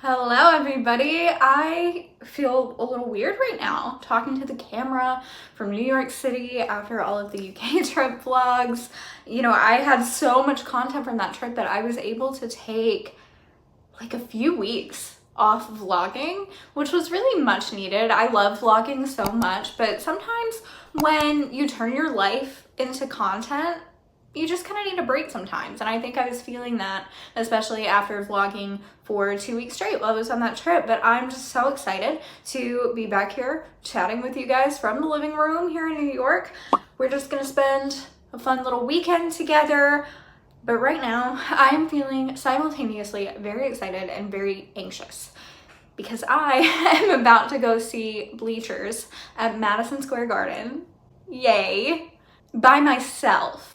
Hello everybody. I feel a little weird right now talking to the camera from New York City after all of the UK trip vlogs. You know, I had so much content from that trip that I was able to take like a few weeks off vlogging, which was really much needed. I love vlogging so much, but sometimes when you turn your life into content, you just kind of need a break sometimes. And I think I was feeling that, especially after vlogging for 2 weeks straight while I was on that trip. But I'm just so excited to be back here chatting with you guys from the living room here in New York. We're just gonna spend a fun little weekend together. But right now, I am feeling simultaneously very excited and very anxious because I am about to go see Bleachers at Madison Square Garden. Yay! By myself.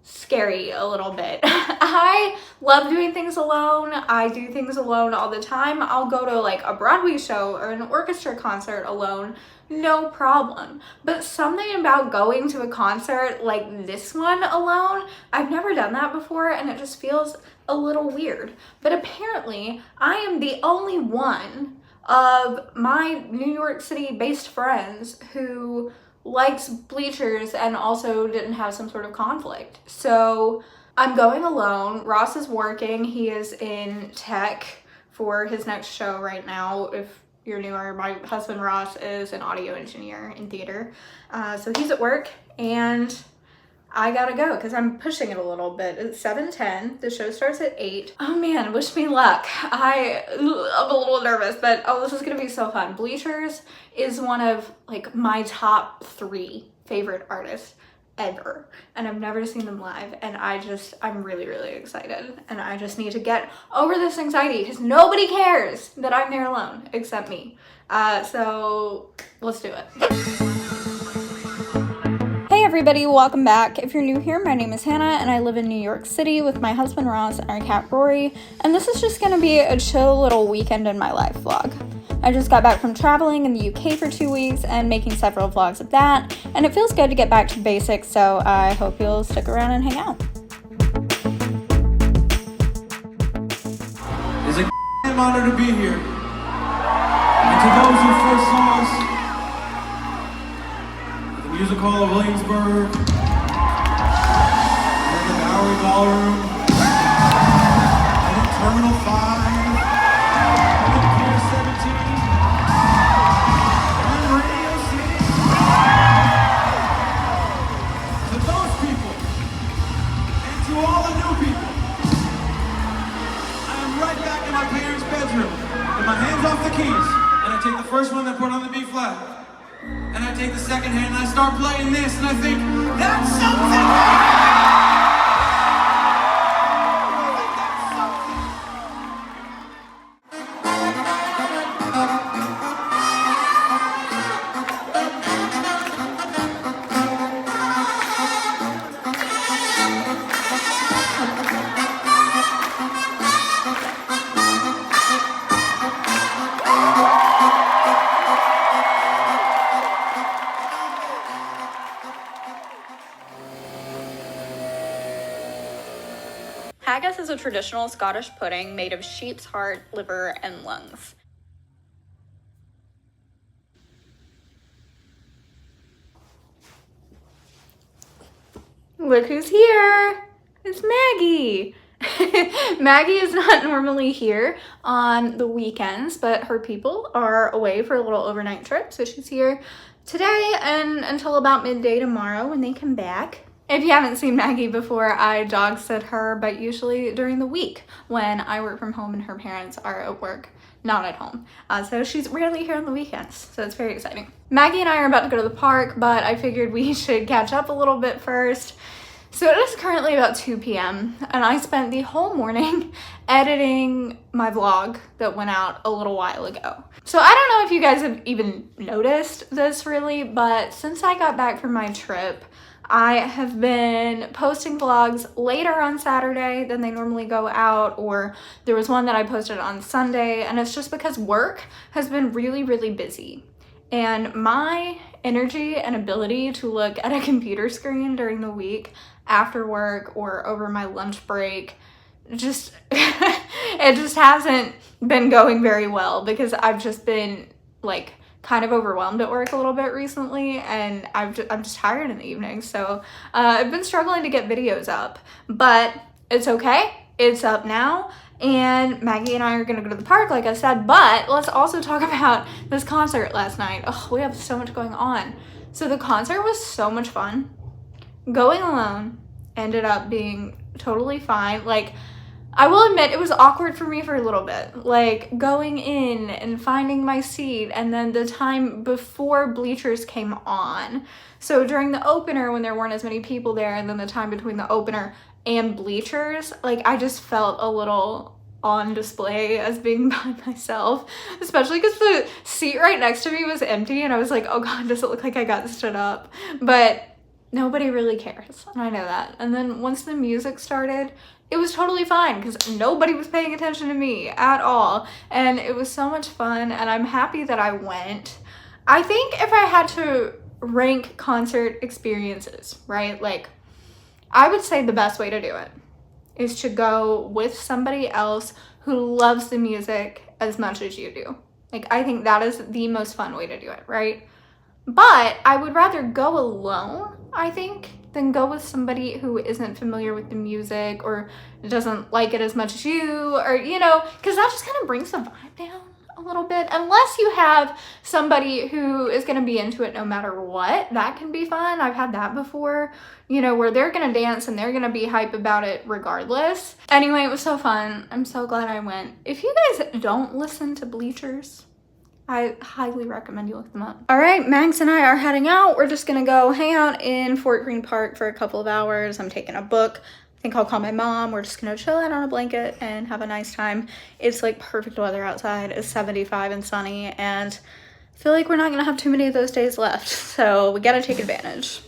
Scary a little bit. I love doing things alone. I do things alone all the time. I'll go to like a Broadway show or an orchestra concert alone, no problem. But something about going to a concert like this one alone, I've never done that before and it just feels a little weird. But apparently I am the only one of my New York City based friends who likes Bleachers and also didn't have some sort of conflict. So I'm going alone. Ross is working. He is in tech for his next show right now. If you're newer, my husband Ross is an audio engineer in theater. So he's at work and I gotta go because I'm pushing it a little bit. It's 7:10. The show starts at 8. Oh man, wish me luck. I'm a little nervous, but oh, this is gonna be so fun. Bleachers is one of like my top 3 favorite artists ever. And I've never seen them live. And I'm really, really excited. And I just need to get over this anxiety because nobody cares that I'm there alone except me. So let's do it. Hey everybody, welcome back. If you're new here, my name is Hannah and I live in New York City with my husband Ross and our cat Rory, and this is just gonna be a chill little weekend in my life vlog. I just got back from traveling in the UK for 2 weeks and making several vlogs of that, and it feels good to get back to basics, so I hope you'll stick around and hang out. It's a honor to be here. And to those who first saw us, Music Hall of Williamsburg, and the Bowery Ballroom, and in Terminal 5, and in Pier 17, and in Radio City. To those people, and to all the new people, I am right back in my parents' bedroom, with my hands off the keys, and I take the first one that put on the B flat. And I take the second hand and I start playing this and I think, that's something! Haggis is a traditional Scottish pudding made of sheep's heart, liver, and lungs. Look who's here! It's Maggie! Maggie is not normally here on the weekends, but her people are away for a little overnight trip, so she's here today and until about midday tomorrow when they come back. If you haven't seen Maggie before, I dog sit her, but usually during the week when I work from home and her parents are at work, not at home. So she's rarely here on the weekends, so it's very exciting. Maggie and I are about to go to the park, but I figured we should catch up a little bit first. So it is currently about 2 p.m. and I spent the whole morning editing my vlog that went out a little while ago. So I don't know if you guys have even noticed this really, but since I got back from my trip, I have been posting vlogs later on Saturday than they normally go out, or there was one that I posted on Sunday, and it's just because work has been really, really busy. And my energy and ability to look at a computer screen during the week after work or over my lunch break just, it just hasn't been going very well because I've just been like kind of overwhelmed at work a little bit recently, and I'm just tired in the evening. So I've been struggling to get videos up, but it's okay. It's up now. And Maggie and I are gonna go to the park, like I said, but let's also talk about this concert last night. Oh, we have so much going on. So the concert was so much fun. Going alone ended up being totally fine. Like, I will admit it was awkward for me for a little bit, like going in and finding my seat, and then the time before Bleachers came on. So during the opener, when there weren't as many people there, and then the time between the opener and Bleachers, like I just felt a little on display as being by myself, especially because the seat right next to me was empty, and I was like, oh God, does it look like I got stood up? But nobody really cares, and I know that. And then once the music started, it was totally fine because nobody was paying attention to me at all. And it was so much fun, and I'm happy that I went. I think if I had to rank concert experiences, right, like I would say the best way to do it is to go with somebody else who loves the music as much as you do. Like, I think that is the most fun way to do it, right? But I would rather go alone, I think, than go with somebody who isn't familiar with the music or doesn't like it as much as you, or, you know, because that just kind of brings the vibe down a little bit. Unless you have somebody who is going to be into it no matter what, that can be fun. I've had that before, you know, where they're going to dance and they're going to be hype about it regardless. Anyway, it was so fun. I'm so glad I went. If you guys don't listen to Bleachers, I highly recommend you look them up. All right, Max and I are heading out. We're just gonna go hang out in Fort Greene Park for a couple of hours. I'm taking a book. I think I'll call my mom. We're just gonna chill out on a blanket and have a nice time. It's like perfect weather outside. It's 75 and sunny, and I feel like we're not gonna have too many of those days left. So we gotta take advantage.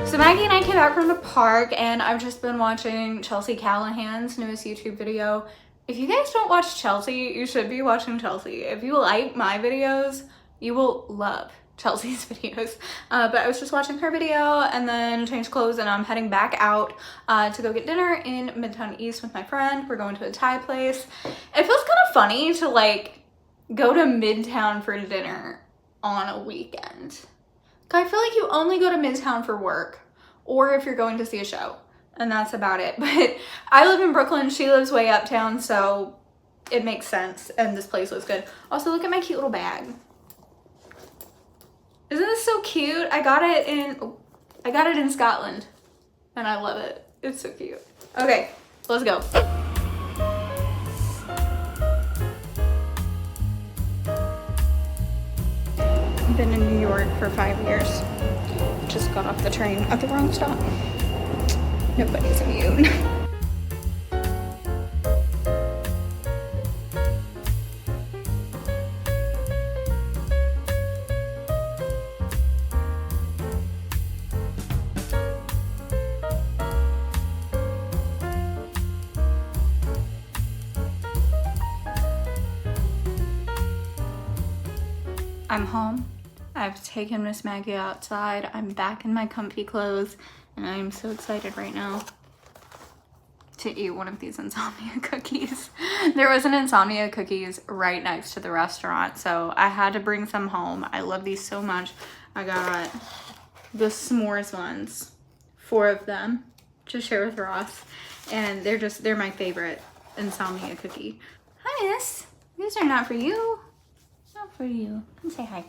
So Maggie and I came back from the park, and I've just been watching Chelsea Callahan's newest YouTube video. If you guys don't watch Chelsea, you should be watching Chelsea. If you like my videos, you will love Chelsea's videos. But I was just watching her video and then changed clothes, and I'm heading back out to go get dinner in Midtown East with my friend. We're going to a Thai place. It feels kind of funny to like go to Midtown for dinner on a weekend. I feel like you only go to Midtown for work or if you're going to see a show, and that's about it. But I live in Brooklyn, she lives way uptown, so it makes sense, and this place looks good. Also, look at my cute little bag. Isn't this so cute? I got it in Scotland, and I love it. It's so cute. Okay, let's go. I've been in New York for 5 years. Just got off the train at the wrong stop. Nobody's immune. I'm home. I've taken Miss Maggie outside. I'm back in my comfy clothes, and I am so excited right now to eat one of these insomnia cookies. There was an insomnia cookies right next to the restaurant, so I had to bring some home. I love these so much. I got the s'mores ones, 4 of them, to share with Ross, and they're my favorite insomnia cookie. Hi, Miss. These are not for you. Not for you. Come say hi.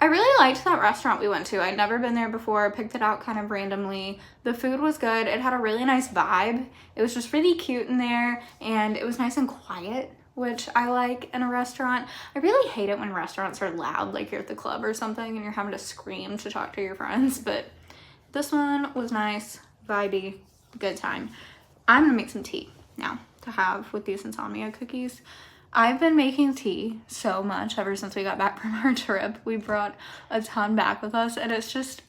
I really liked that restaurant we went to. I'd never been there before. Picked it out kind of randomly. The food was good. It had a really nice vibe. It was just really cute in there, and it was nice and quiet, which I like in a restaurant. I really hate it when restaurants are loud, like you're at the club or something and you're having to scream to talk to your friends, but this one was nice, vibey, good time. I'm gonna make some tea now to have with these insomnia cookies. I've been making tea so much ever since we got back from our trip. We brought a ton back with us, and it's just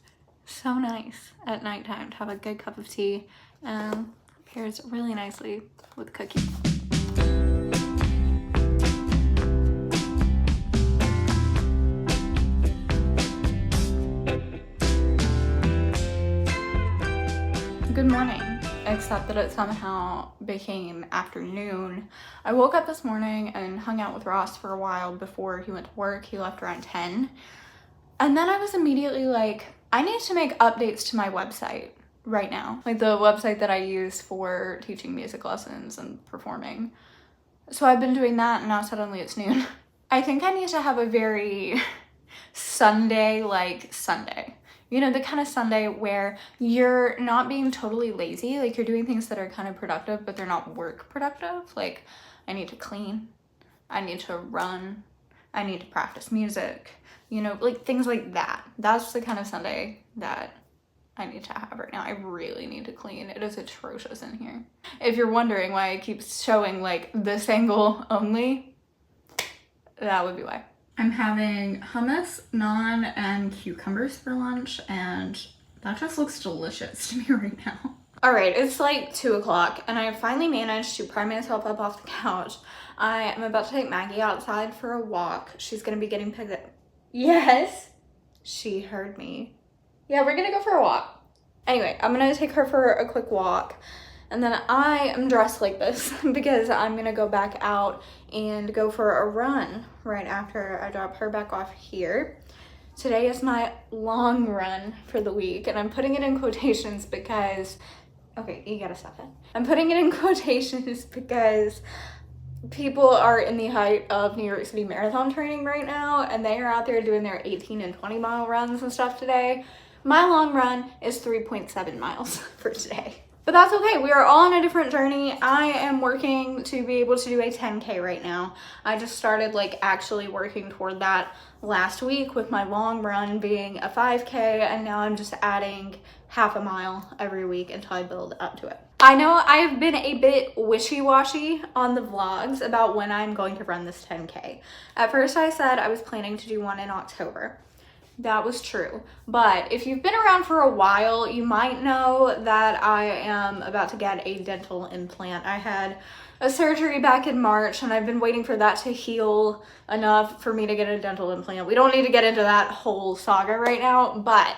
so nice at nighttime to have a good cup of tea, and pairs really nicely with cookies. Good morning, except that it somehow became afternoon. I woke up this morning and hung out with Ross for a while before he went to work. He left around 10. And then I was immediately like, I need to make updates to my website right now. Like the website that I use for teaching music lessons and performing. So I've been doing that, and now suddenly it's noon. I think I need to have a very Sunday-like Sunday. You know, the kind of Sunday where you're not being totally lazy, like you're doing things that are kind of productive, but they're not work productive. Like, I need to clean, I need to run, I need to practice music, you know, like things like that. That's the kind of Sunday that I need to have right now. I really need to clean. It is atrocious in here. If you're wondering why I keep showing like this angle only, that would be why. I'm having hummus, naan, and cucumbers for lunch, and that just looks delicious to me right now. All right, it's like 2 o'clock, and I finally managed to pry myself up off the couch. I am about to take Maggie outside for a walk. She's gonna be getting picked up. Yes, she heard me. Yeah, we're gonna go for a walk. Anyway, I'm gonna take her for a quick walk. And then I am dressed like this because I'm gonna go back out and go for a run right after I drop her back off here. Today is my long run for the week, and I'm putting it in quotations because, okay, you gotta stop it. I'm putting it in quotations because people are in the height of New York City marathon training right now, and they are out there doing their 18 and 20 mile runs and stuff today. My long run is 3.7 miles for today. But that's okay, we are all on a different journey. I am working to be able to do a 10K right now. I just started like actually working toward that last week with my long run being a 5K, and now I'm just adding half a mile every week until I build up to it. I know I've been a bit wishy-washy on the vlogs about when I'm going to run this 10K. At first I said I was planning to do one in October. That was true, but if you've been around for a while, you might know that I am about to get a dental implant. I had a surgery back in March, and I've been waiting for that to heal enough for me to get a dental implant. We don't need to get into that whole saga right now, but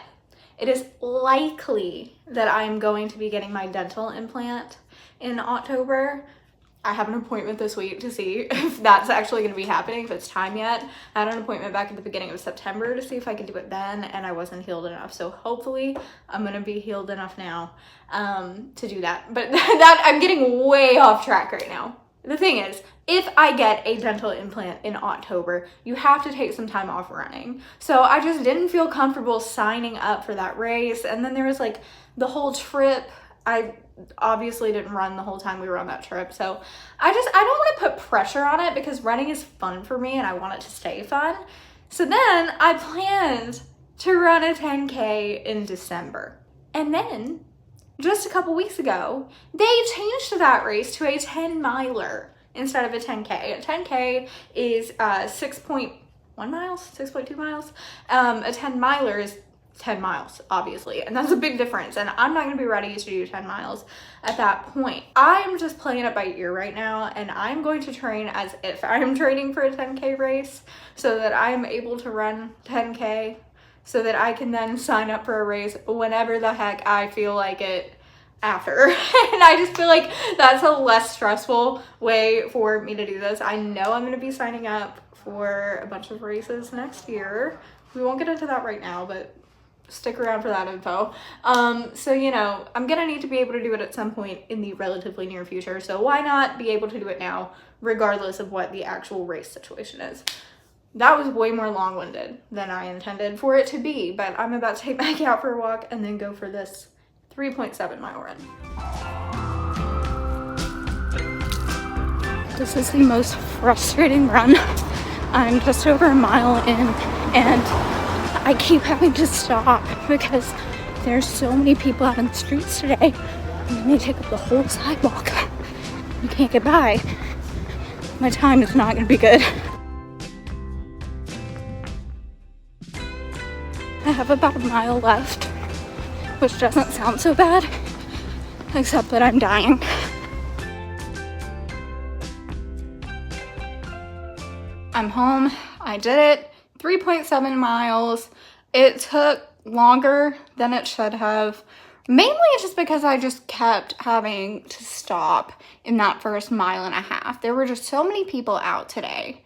it is likely that I'm going to be getting my dental implant in October. I have an appointment this week to see if that's actually going to be happening, if it's time yet. I had an appointment back at the beginning of September to see if I could do it then, and I wasn't healed enough. So hopefully I'm going to be healed enough now to do that. But that I'm getting way off track right now. The thing is, if I get a dental implant in October, you have to take some time off running. So I just didn't feel comfortable signing up for that race. And then there was like the whole trip. I obviously didn't run the whole time we were on that trip, so I don't want to put pressure on it because running is fun for me and I want it to stay fun. So then I planned to run a 10K in December, and then just a couple weeks ago they changed that race to a 10 miler instead of a 10K. A 10K is 6.1 miles, 6.2 miles. A 10 miler is 10 miles, obviously, and that's a big difference, and I'm not going to be ready to do 10 miles at that point. I'm just playing it by ear right now, and I'm going to train as if I'm training for a 10K race so that I'm able to run 10K so that I can then sign up for a race whenever the heck I feel like it after. And I just feel like that's a less stressful way for me to do this. I know I'm going to be signing up for a bunch of races next year. We won't get into that right now, but stick around for that info. So, you know, I'm gonna need to be able to do it at some point in the relatively near future. So why not be able to do it now, regardless of what the actual race situation is? That was way more long-winded than I intended for it to be, but I'm about to take Maggie out for a walk and then go for this 3.7 mile run. This is the most frustrating run. I'm just over a mile in, and I keep having to stop because there's so many people out in the streets today, and they take up the whole sidewalk. You can't get by. my time is not gonna be good. I have about a mile left, which doesn't sound so bad, except that I'm dying. I'm home. I did it. 3.7 miles. It took longer than it should have. Mainly just because I just kept having to stop in that first mile and a half. There were just so many people out today.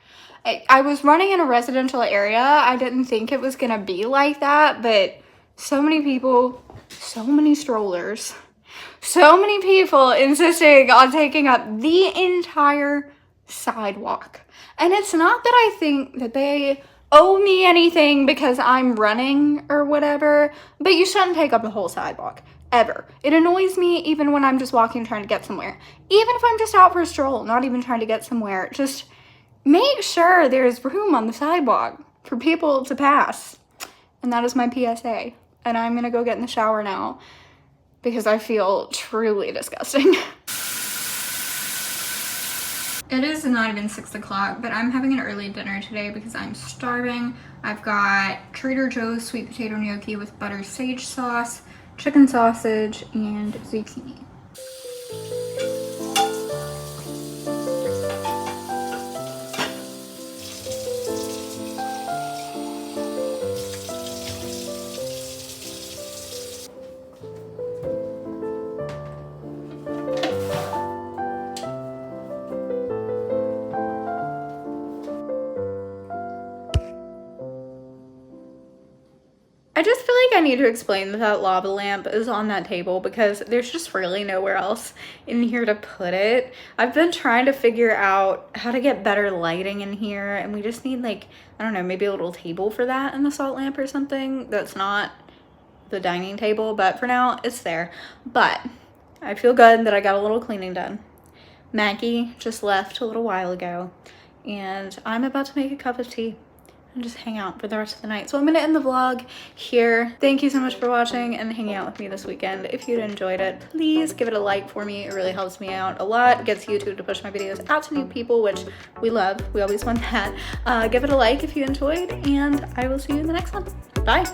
I was running in a residential area. I didn't think it was gonna be like that, but so many people, so many strollers, so many people insisting on taking up the entire sidewalk. And it's not that I think that they owe me anything because I'm running or whatever, but you shouldn't take up the whole sidewalk, ever. It annoys me even when I'm just walking trying to get somewhere. Even if I'm just out for a stroll, not even trying to get somewhere, just make sure there's room on the sidewalk for people to pass. And that is my PSA. And I'm gonna go get in the shower now because I feel truly disgusting. It is not even 6 o'clock, but I'm having an early dinner today because I'm starving. I've got Trader Joe's sweet potato gnocchi with butter sage sauce, chicken sausage, and zucchini. I just feel like I need to explain that that lava lamp is on that table because there's just really nowhere else in here to put it. I've been trying to figure out how to get better lighting in here, and we just need, like, I don't know, maybe a little table for that in the salt lamp or something that's not the dining table, but for now it's there. But I feel good that I got a little cleaning done. Maggie just left a little while ago, and I'm about to make a cup of tea and just hang out for the rest of the night. So I'm gonna end the vlog here. Thank you so much for watching and hanging out with me this weekend. If you enjoyed it, please give it a like for me. It really helps me out a lot. It gets YouTube to push my videos out to new people, which we love. We always want that. Give it a like if you enjoyed, and I will see you in the next one. Bye.